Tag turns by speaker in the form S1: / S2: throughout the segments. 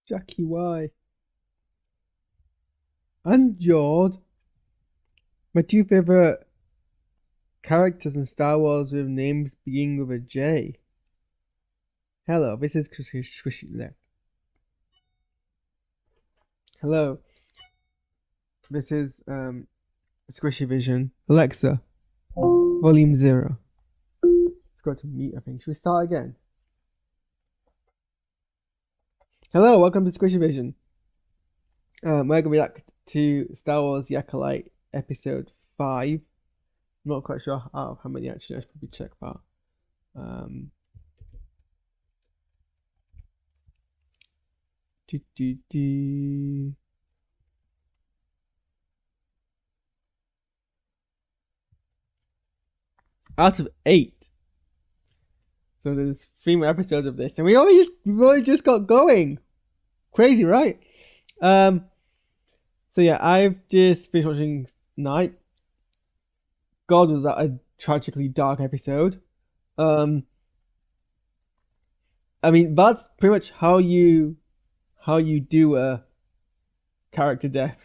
S1: Jackie Y. And Jord. My two favorite characters in Star Wars with names beginning with a J. Hello, this is Hello, this is Squishy Vision. Alexa, volume 0. Forgot to mute, I think. Should we start again? Hello, welcome to Squishy Vision. We're going to react to Star Wars The Acolyte episode 5. I'm not quite sure how many actually, I should probably check that. Out of 8. So there's 3 more episodes of this, and we've only just got going. Crazy, right? So yeah, I've just finished watching Night. God, was that a tragically dark episode. I mean, that's pretty much how you do a character death.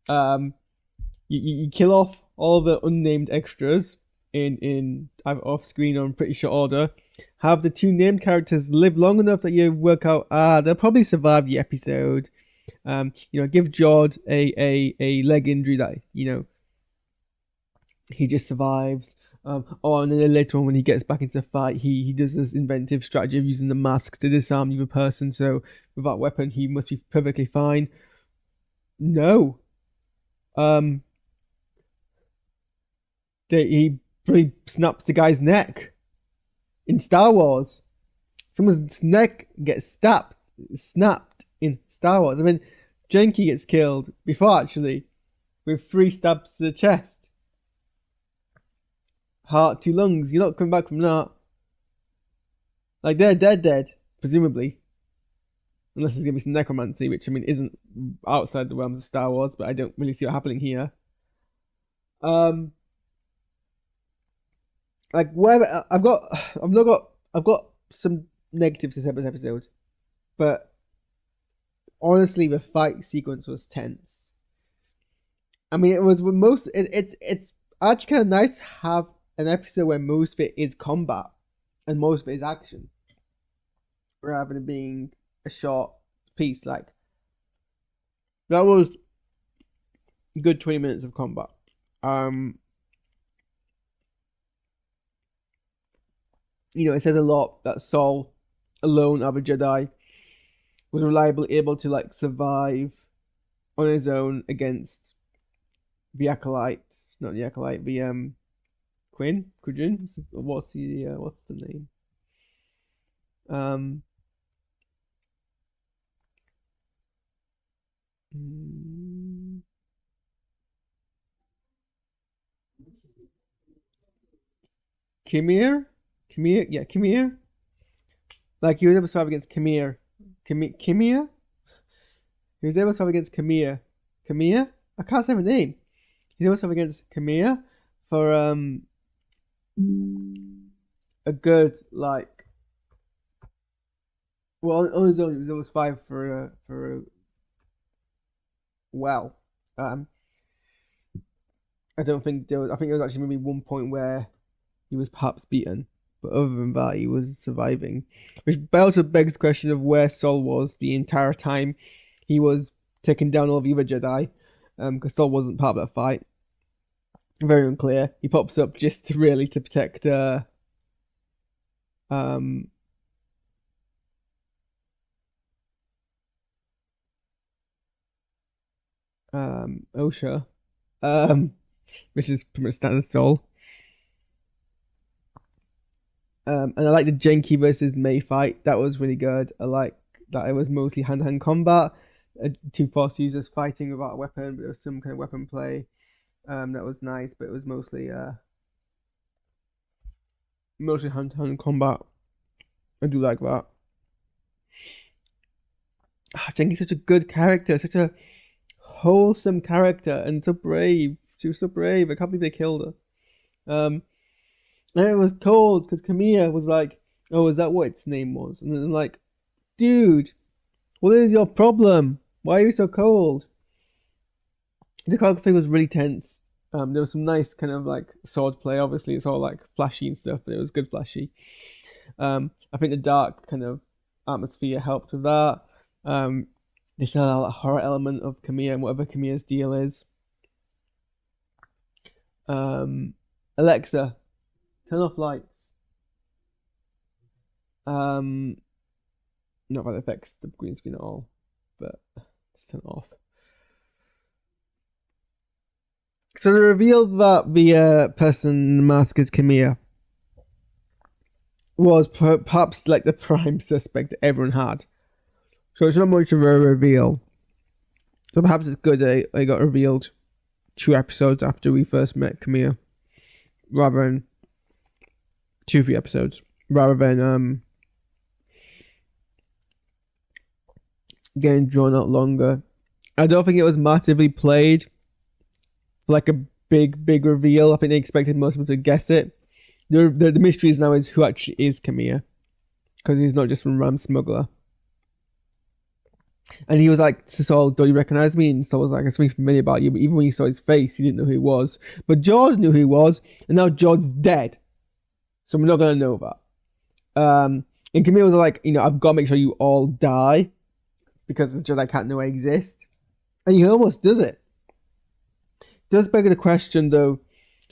S1: You kill off all the unnamed extras in either off screen or in pretty short order. Have the 2 named characters live long enough that you work out they'll probably survive the episode. Give Jord a leg injury that he just survives. And then later on when he gets back into the fight, he does this inventive strategy of using the mask to disarm the other person. So with that weapon, he must be perfectly fine. No. He pretty snaps the guy's neck in Star Wars. Someone's neck gets snapped in Star Wars. I mean, Janky gets killed before actually with 3 stabs to the chest. Heart, 2 lungs. You're not coming back from that. Like, they're dead, presumably. Unless there's going to be some necromancy, which, I mean, isn't outside the realms of Star Wars, but I don't really see it happening here. Like, whatever. I've got some negatives to say about this episode, but honestly, the fight sequence was tense. I mean, it was it's actually kind of nice to have an episode where most of it is combat and most of it is action, rather than being a short piece. Like, that was a good 20 minutes of combat. It says a lot that Saul, alone of a Jedi, was reliably able to like survive on his own against the Acolyte, not the Acolyte, the Quijin. What's the name? Kimir, yeah, Kimir. Like, he was able to survive against Kimir. Kimir. He was able to survive against Kimir. Kimir. I can't say her name. He was able to survive against Kimir for a good like. Well, on his own, he was able to survive for a well. I don't think there was. I think there was actually maybe one point where he was perhaps beaten, but other than that, he was surviving. Which also begs the question of where Saul was the entire time he was taking down all the other Jedi, because Saul wasn't part of that fight. Very unclear. He pops up just to protect Osha, which is pretty much standard Saul. And I like the Genki versus May fight. That was really good. I like that it was mostly hand-to-hand combat. 2 Force users fighting without a weapon, but there was some kind of weapon play. That was nice, but it was mostly hand-to-hand combat. I do like that. Genki's such a good character, such a wholesome character, and so brave. She was so brave. I can't believe they killed her. And it was cold because Camilla was like, "Oh, is that what its name was?" And then like, dude, What is your problem? Why are you so cold? The choreography was really tense. There was some nice kind of like sword play. Obviously, it's all like flashy and stuff, but it was good flashy. I think the dark kind of atmosphere helped with that. They still had a horror element of Kamiya and whatever Kamiya's deal is. Alexa, turn off lights. Not that it affects the green screen at all, but just turn it off. So they revealed that the person in the mask is Kamiya was perhaps like the prime suspect that everyone had. So it's not much of a reveal. So perhaps it's good that it got revealed 2 episodes after we first met Kamiya, rather than 2-3 episodes, rather than getting drawn out longer. I don't think it was massively played for like a big reveal. I think they expected most people to guess it. The mystery is now is who actually is Kamiya, because he's not just some ram smuggler. And he was like to Saul, "Don't you recognize me?" And Saul was like, "I'm something familiar about you." But even when he saw his face, he didn't know who he was. But George knew who he was, and now George's dead, so we're not gonna know that. And Kamiya was like, I've got to make sure you all die because the Jedi can't know I exist, and he almost does it. Does beg the question though.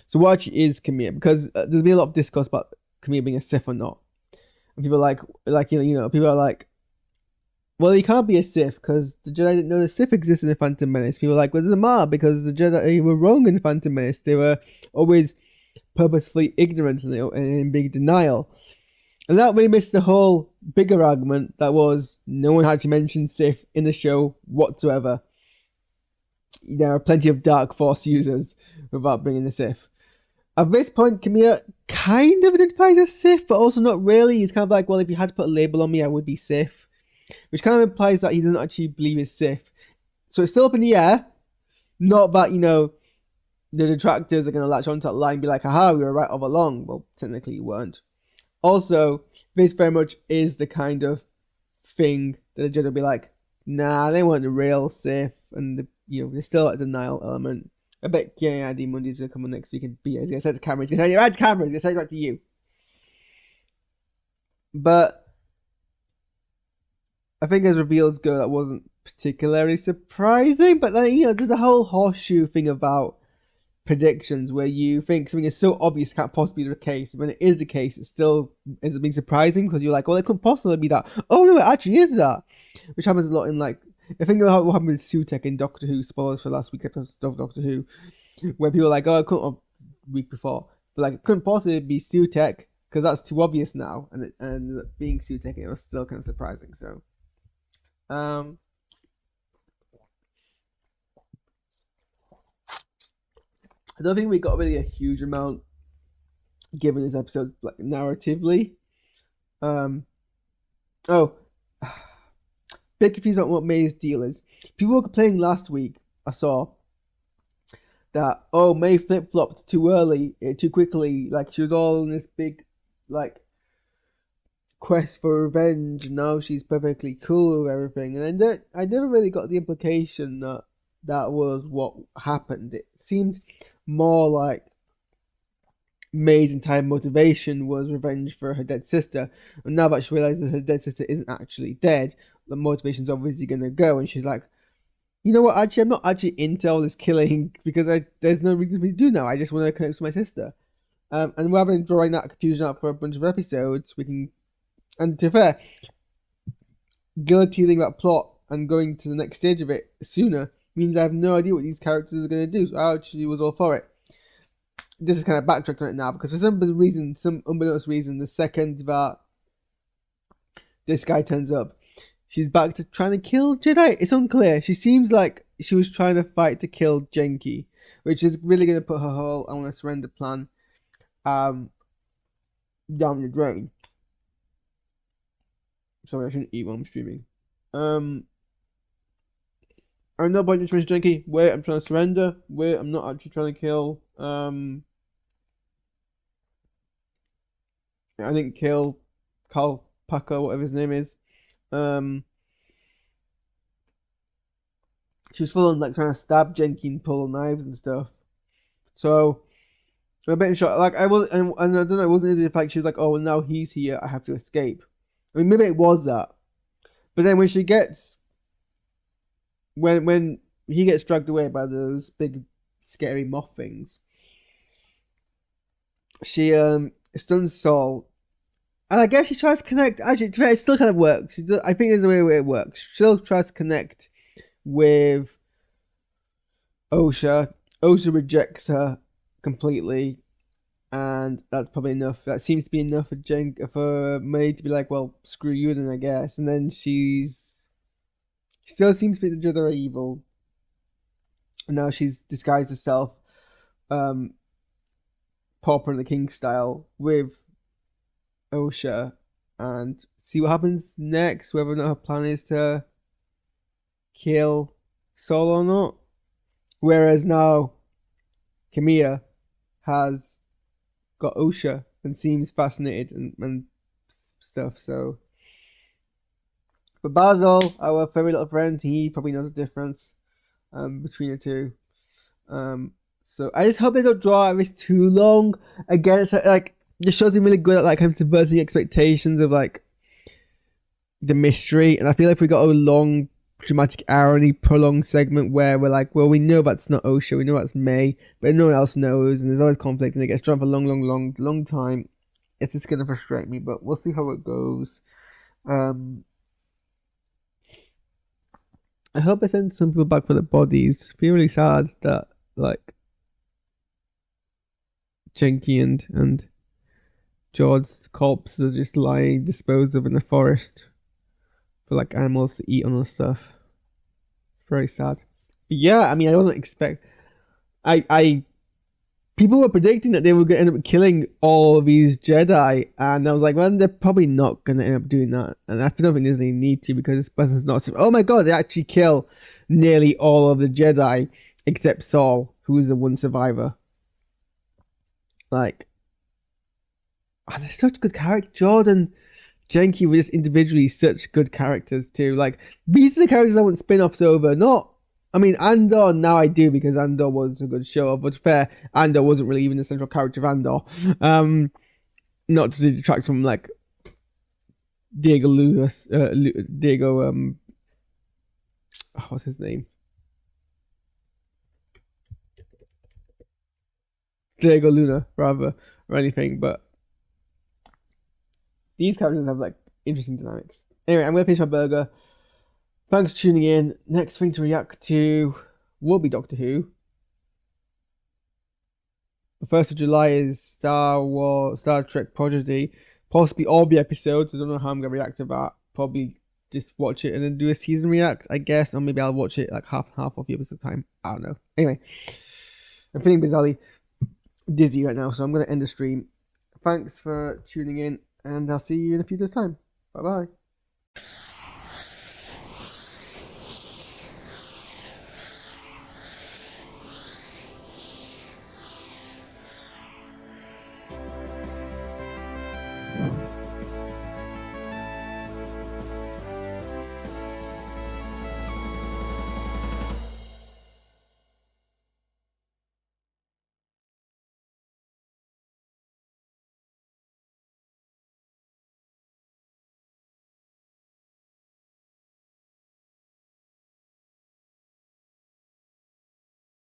S1: So what actually is Kamiya? Because there's been a lot of discourse about Kamiya being a Sith or not. And people are people are like, well, he can't be a Sith because the Jedi didn't know the Sith existed in the Phantom Menace. People are like, well, it doesn't matter because the Jedi were wrong in the Phantom Menace. They were always purposefully ignorant and in big denial. And that really missed the whole bigger argument that was no one actually mentioned Sith in the show whatsoever. There are plenty of Dark Force users without bringing the Sith. At this point, Kamiya kind of identifies as Sith, but also not really. He's kind of like, well, if you had to put a label on me, I would be Sith. Which kind of implies that he doesn't actually believe he's Sith. So it's still up in the air. Not that, the detractors are going to latch onto that line and be like, haha, we were right all along. Well, technically you weren't. Also, this very much is the kind of thing that the Jedi will be like, nah, they weren't the real Sith. And, there's still a denial element. I bet Andy Mundy's going to come on next week and be, he's going to say to camera, he's going to say, right to camera, he's going to say it right to you. But I think as reveals go, that wasn't particularly surprising. But then, there's a whole horseshoe thing about predictions where you think something is so obvious can't possibly be the case. When it is the case, it still ends up being surprising because you're like, well, it couldn't possibly be that. Oh no, it actually is that. Which happens a lot in like, I think about what happened with Sutek in Doctor Who, spoilers for last week's episode of Doctor Who, where people are like, oh, it couldn't have week before. But like, it couldn't possibly be Sutek because that's too obvious now. And it ended up being Sutek and it was still kind of surprising. So, I don't think we got really a huge amount given this episode, like narratively. Bit confused on what May's deal is. People were complaining last week, I saw, that, May flip-flopped too early, too quickly, like she was all in this big, like, quest for revenge, and now she's perfectly cool with everything, and I never really got the implication that that was what happened. It seemed more like May's entire motivation was revenge for her dead sister, and now that she realizes her dead sister isn't actually dead, the motivation's obviously going to go, and she's like, you know what, actually, I'm not actually into all this killing, because there's no reason for me to do now, I just want to connect with my sister. And rather than drawing that confusion out for a bunch of episodes, we can, and to be fair, guillotining that plot and going to the next stage of it sooner means I have no idea what these characters are going to do, so I actually was all for it. This is kind of backtracking right now, because for some unbeknownst reason, the second that this guy turns up, she's back to trying to kill Jedi. It's unclear. She seems like she was trying to fight to kill Genki, which is really going to put her whole I want to surrender plan down the drain. Sorry, I shouldn't eat while I'm streaming. I'm not about to mention Genki. Wait, I'm trying to surrender. Wait, I'm not actually trying to kill. I didn't kill Carl Packer, whatever his name is. she was full on like trying to stab Genki and pull knives and stuff. So I'm a bit in shock. Like I was, and I don't know, it wasn't as if like she was like, oh, well, now he's here, I have to escape. I mean, maybe it was that, but then when she gets, when he gets dragged away by those big scary moth things, she stuns Saul, and I guess she tries to connect. Actually, it still kind of works. I think there's a way it works. She still tries to connect with Osha. Osha rejects her completely, and that's probably enough. That seems to be enough for May to be like, well, screw you then, I guess. And then she still seems to think the Jedi are evil. And now she's disguised herself, Pauper and the King style, with Osha, and see what happens next. Whether or not her plan is to kill Saul or not. Whereas now, Camilla has got Osha and seems fascinated and stuff. So, but Basil, our very little friend, he probably knows the difference between the two. So I just hope they don't draw this too long. Again, it's like the show's been really good at like kind of subverting expectations of like the mystery, and I feel like if we got a long, dramatic, irony, prolonged segment where we're like, well, we know that's not Osha, we know that's May, but no one else knows, and there's always conflict, and it gets drawn for a long time. It's just gonna frustrate me, but we'll see how it goes. I hope I send some people back for their bodies. I feel really sad that like Genki and George's corpses are just lying disposed of in the forest for like animals to eat on and stuff. It's very sad. But yeah, I mean, I wasn't expect. I people were predicting that they were going to end up killing all these Jedi, and I was like, well, they're probably not going to end up doing that. And I don't think there's any need to, because this person's not. Oh my god, they actually kill nearly all of the Jedi except Saul, who is the one survivor. Like, they're such good characters. Jordan, Genki were just individually such good characters too. Like, these are the characters I want spin-offs over. Not, I mean, Andor now I do, because Andor was a good show. But fair, Andor wasn't really even the central character of Andor. Not to detract from like Diego Lewis, what's his name? Diego Luna, rather, or anything, but these characters have like interesting dynamics. Anyway, I'm gonna finish my burger. Thanks for tuning in. Next thing to react to will be Doctor Who. The 1st of July is Star Trek Prodigy. Possibly all the episodes. I don't know how I'm gonna react to that. Probably just watch it and then do a season react, I guess. Or maybe I'll watch it like half of the episode time. I don't know. Anyway, I'm feeling bizarrely dizzy right now, so I'm gonna end the stream. Thanks for tuning in, and I'll see you in a few days' time. Bye bye.